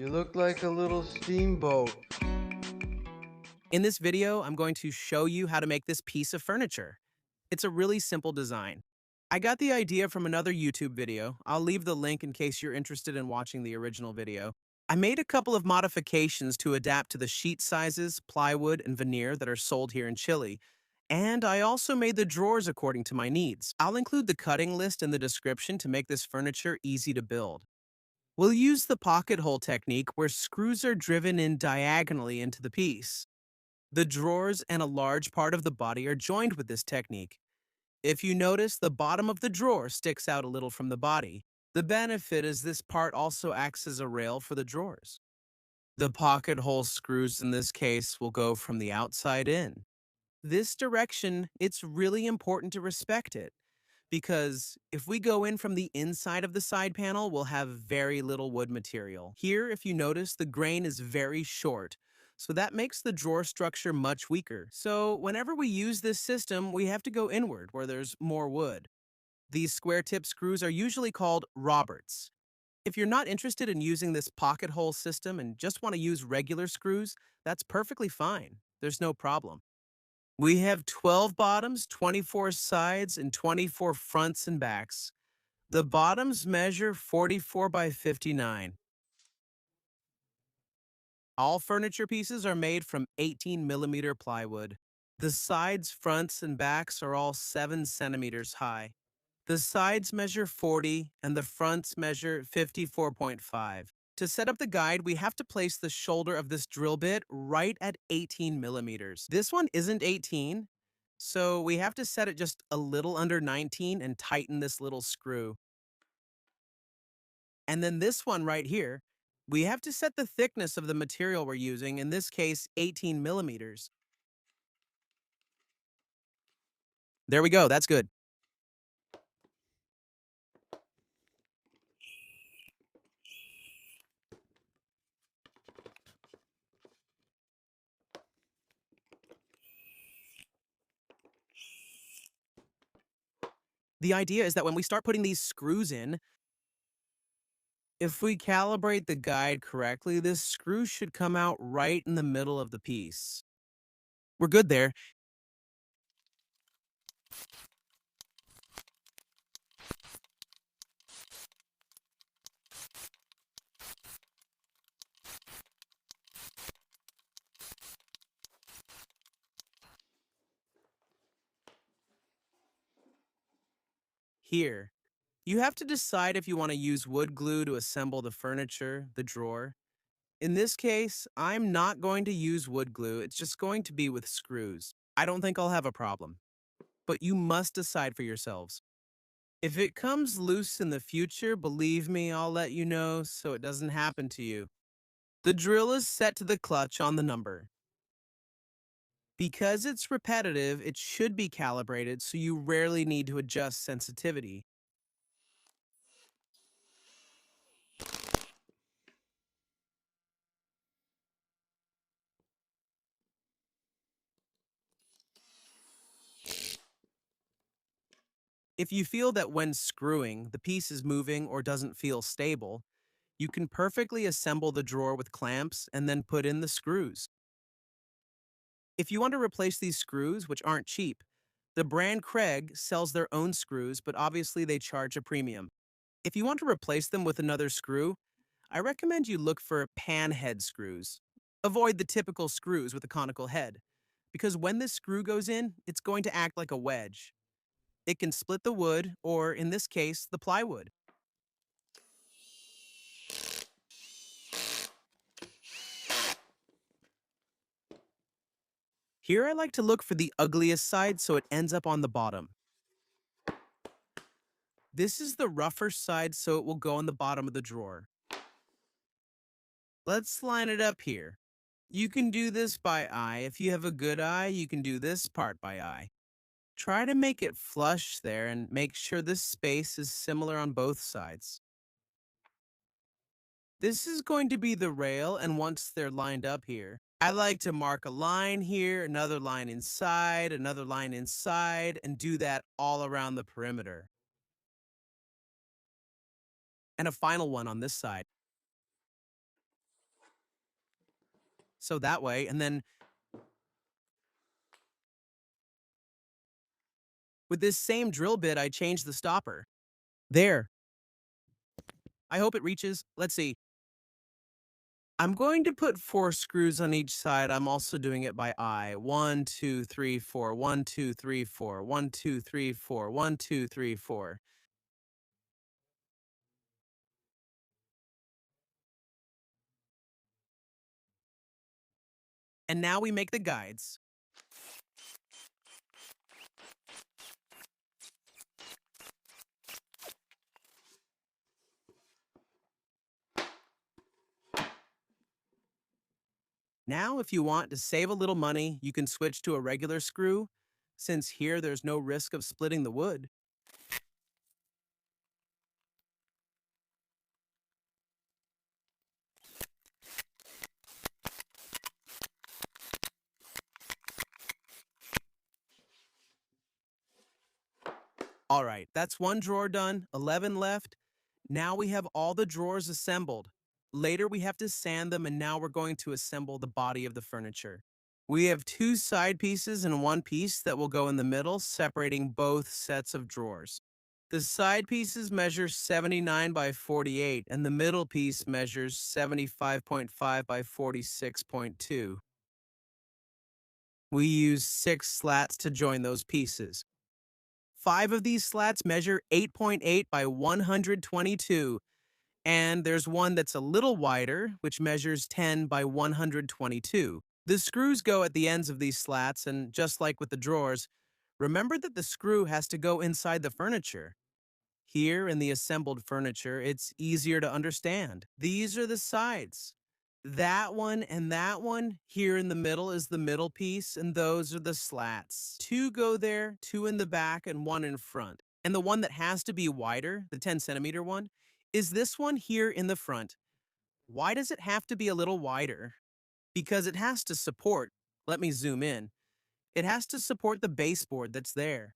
You look like a little steamboat. In this video, I'm going to show you how to make this piece of furniture. It's a really simple design. I got the idea from another YouTube video. I'll leave the link in case you're interested in watching the original video. I made a couple of modifications to adapt to the sheet sizes, plywood, and veneer that are sold here in Chile. And I also made the drawers according to my needs. I'll include the cutting list in the description to make this furniture easy to build. We'll use the pocket hole technique where screws are driven in diagonally into the piece. The drawers and a large part of the body are joined with this technique. If you notice, the bottom of the drawer sticks out a little from the body. The benefit is this part also acts as a rail for the drawers. The pocket hole screws in this case will go from the outside in. This direction, it's really important to respect it because if we go in from the inside of the side panel, we'll have very little wood material. Here, if you notice, the grain is very short, so that makes the drawer structure much weaker. So whenever we use this system, we have to go inward where there's more wood. These square tip screws are usually called Roberts. If you're not interested in using this pocket hole system and just want to use regular screws, that's perfectly fine. There's no problem. We have 12 bottoms, 24 sides, and 24 fronts and backs. The bottoms measure 44 by 59. All furniture pieces are made from 18mm plywood. The sides, fronts, and backs are all 7 centimeters high. The sides measure 40 and the fronts measure 54.5. To set up the guide, we have to place the shoulder of this drill bit right at 18 millimeters. This one isn't 18, so we have to set it just a little under 19 and tighten this little screw. And then this one right here, we have to set the thickness of the material we're using, in this case 18 millimeters. There we go, that's good. The idea is that when we start putting these screws in, if we calibrate the guide correctly, this screw should come out right in the middle of the piece. We're good there. Here, you have to decide if you want to use wood glue to assemble the furniture, the drawer. In this case, I'm not going to use wood glue, it's just going to be with screws. I don't think I'll have a problem. But you must decide for yourselves. If it comes loose in the future, believe me, I'll let you know so it doesn't happen to you. The drill is set to the clutch on the number. Because it's repetitive, it should be calibrated so you rarely need to adjust sensitivity. If you feel that when screwing, the piece is moving or doesn't feel stable, you can perfectly assemble the drawer with clamps and then put in the screws. If you want to replace these screws, which aren't cheap, the brand Craig sells their own screws, but obviously they charge a premium. If you want to replace them with another screw, I recommend you look for pan head screws. Avoid the typical screws with a conical head, because when this screw goes in, it's going to act like a wedge. It can split the wood, or in this case, the plywood. Here I like to look for the ugliest side so it ends up on the bottom. This is the rougher side so it will go on the bottom of the drawer. Let's line it up here. You can do this by eye. If you have a good eye, you can do this part by eye. Try to make it flush there and make sure this space is similar on both sides. This is going to be the rail, and once they're lined up here, I like to mark a line here, another line inside, and do that all around the perimeter. And a final one on this side. So that way, and then with this same drill bit, I changed the stopper. There. I hope it reaches. Let's see. I'm going to put 4 screws on each side. I'm also doing it by eye. 1, 2, 3, 4. 1, 2, 3, 4. 1, 2, 3, 4. 1, 2, 3, 4. And now we make the guides. Now, if you want to save a little money, you can switch to a regular screw, since here there's no risk of splitting the wood. All right, that's one drawer done, 11 left. Now we have all the drawers assembled. Later we have to sand them, and now we're going to assemble the body of the furniture. We have 2 side pieces and 1 piece that will go in the middle, separating both sets of drawers. The side pieces measure 79 by 48, and the middle piece measures 75.5 by 46.2. We use 6 slats to join those pieces. 5 of these slats measure 8.8 by 122, and there's one that's a little wider, which measures 10 by 122. The screws go at the ends of these slats, and just like with the drawers, remember that the screw has to go inside the furniture. Here in the assembled furniture, it's easier to understand. These are the sides. That one and that one here in the middle is the middle piece, and those are the slats. 2 go there, 2 in the back, and 1 in front. And the one that has to be wider, the 10-centimeter one, is this one here in the front. Why does it have to be a little wider? Because it has to support, let me zoom in, it has to support the baseboard that's there.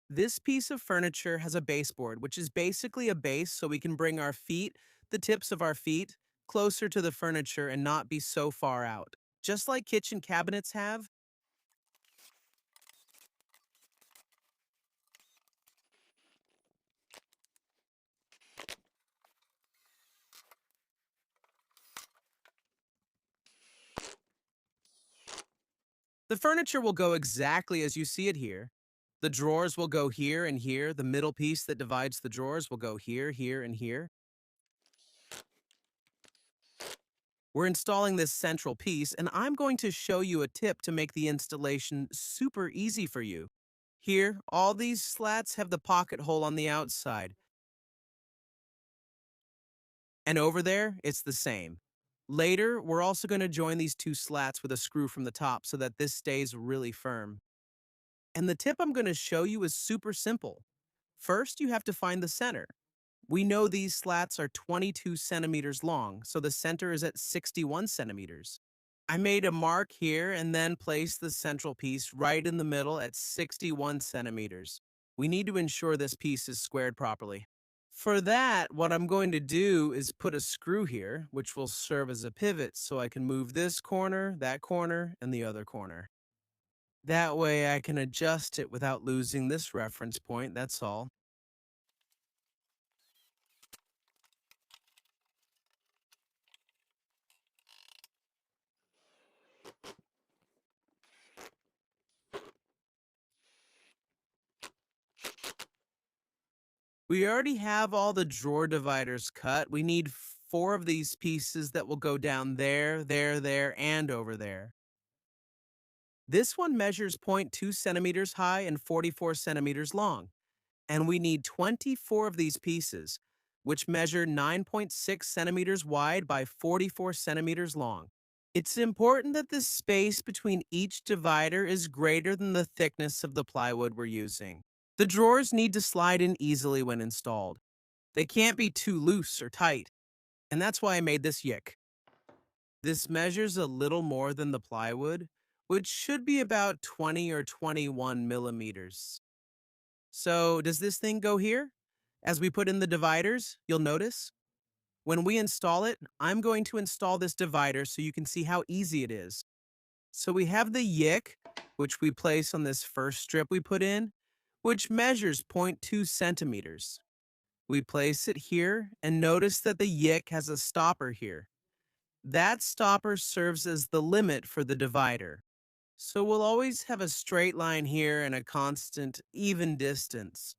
This piece of furniture has a baseboard, which is basically a base so we can bring our feet, the tips of our feet, closer to the furniture and not be so far out. Just like kitchen cabinets have, the furniture will go exactly as you see it here. The drawers will go here and here. The middle piece that divides the drawers will go here, here, and here. We're installing this central piece, and I'm going to show you a tip to make the installation super easy for you. Here, all these slats have the pocket hole on the outside. And over there, it's the same. Later, we're also going to join these 2 slats with a screw from the top so that this stays really firm. And the tip I'm going to show you is super simple. First, you have to find the center. We know these slats are 22 centimeters long, so the center is at 61 centimeters. I made a mark here and then placed the central piece right in the middle at 61 centimeters. We need to ensure this piece is squared properly. For that, what I'm going to do is put a screw here, which will serve as a pivot so I can move this corner, that corner, and the other corner. That way I can adjust it without losing this reference point, that's all. We already have all the drawer dividers cut. We need 4 of these pieces that will go down there, there, there, and over there. This one measures 0.2 centimeters high and 44 centimeters long. And we need 24 of these pieces, which measure 9.6 centimeters wide by 44 centimeters long. It's important that the space between each divider is greater than the thickness of the plywood we're using. The drawers need to slide in easily when installed. They can't be too loose or tight, and that's why I made this yick. This measures a little more than the plywood, which should be about 20 or 21 millimeters. So does this thing go here? As we put in the dividers, you'll notice. When we install it, I'm going to install this divider so you can see how easy it is. So we have the yick, which we place on this first strip we put in, which measures 0.2 centimeters. We place it here and notice that the yick has a stopper here. That stopper serves as the limit for the divider. So we'll always have a straight line here and a constant, even distance.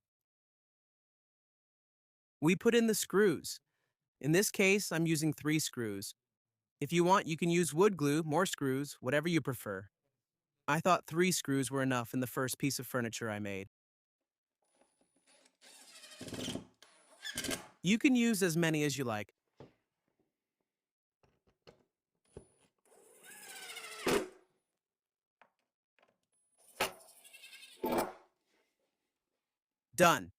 We put in the screws. In this case, I'm using 3 screws. If you want, you can use wood glue, more screws, whatever you prefer. I thought 3 screws were enough in the first piece of furniture I made. You can use as many as you like. Done.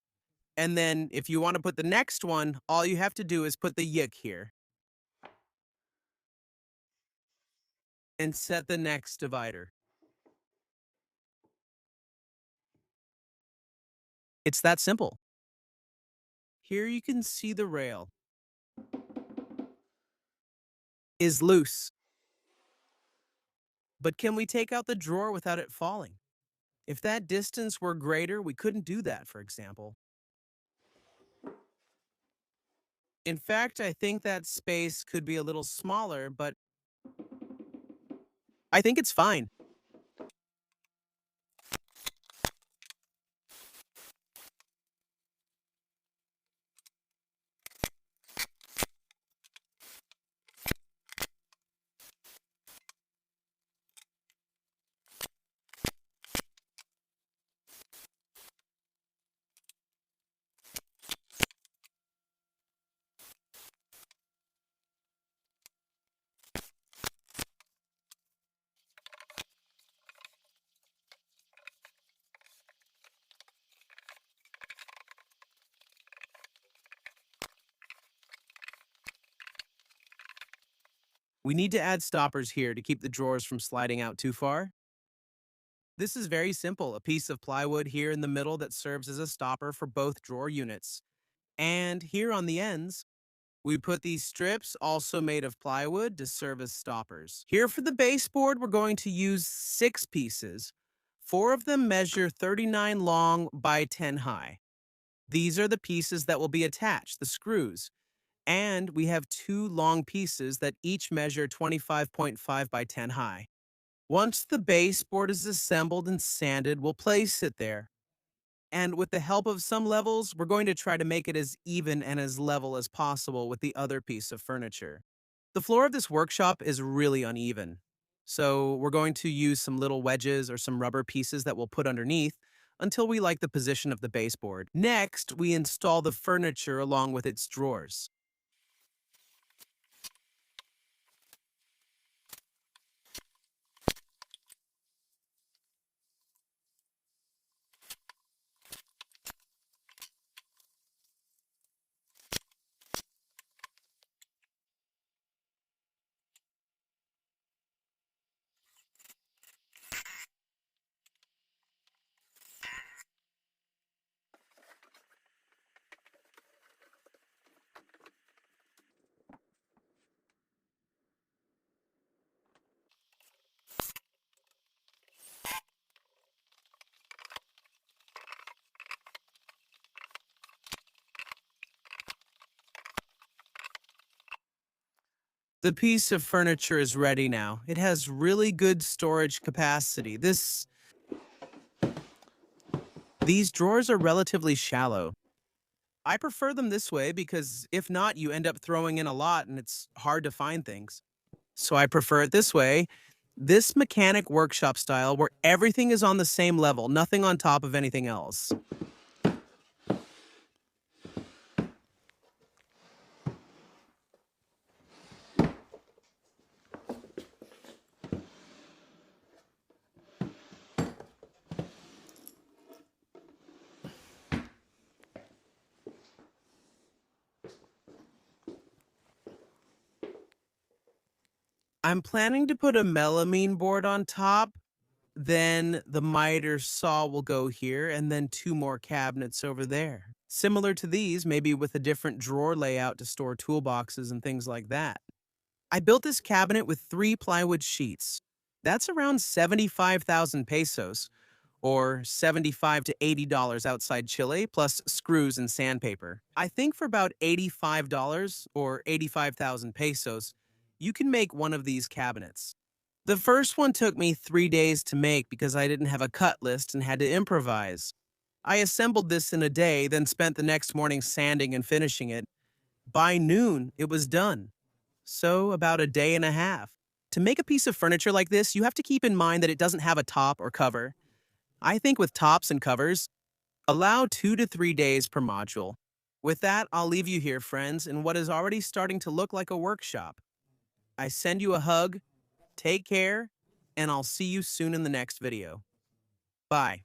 And then if you want to put the next one, all you have to do is put the yick here and set the next divider. It's that simple. Here you can see the rail is loose. But can we take out the drawer without it falling? If that distance were greater, we couldn't do that, for example. In fact, I think that space could be a little smaller, but I think it's fine. We need to add stoppers here to keep the drawers from sliding out too far. This is very simple, a piece of plywood here in the middle that serves as a stopper for both drawer units. And here on the ends, we put these strips, also made of plywood, to serve as stoppers. Here for the baseboard, we're going to use 6 pieces. 4 of them measure 39 long by 10 high. These are the pieces that will be attached, the screws. And we have 2 long pieces that each measure 25.5 by 10 high. Once the baseboard is assembled and sanded, we'll place it there. And with the help of some levels, we're going to try to make it as even and as level as possible with the other piece of furniture. The floor of this workshop is really uneven. So we're going to use some little wedges or some rubber pieces that we'll put underneath until we like the position of the baseboard. Next, we install the furniture along with its drawers. The piece of furniture is ready now. It has really good storage capacity. These drawers are relatively shallow. I prefer them this way because if not, you end up throwing in a lot and it's hard to find things. So I prefer it this way. This mechanic workshop style where everything is on the same level, nothing on top of anything else. I'm planning to put a melamine board on top, then the miter saw will go here, and then 2 more cabinets over there. Similar to these, maybe with a different drawer layout to store toolboxes and things like that. I built this cabinet with 3 plywood sheets. That's around 75,000 pesos, or 75 to $80 outside Chile, plus screws and sandpaper. I think for about $85 or 85,000 pesos, you can make one of these cabinets. The first one took me 3 days to make because I didn't have a cut list and had to improvise. I assembled this in a day, then spent the next morning sanding and finishing it. By noon, it was done. So, about a day and a half. To make a piece of furniture like this, you have to keep in mind that it doesn't have a top or cover. I think with tops and covers, allow 2 to 3 days per module. With that, I'll leave you here, friends, in what is already starting to look like a workshop. I send you a hug, take care, and I'll see you soon in the next video. Bye.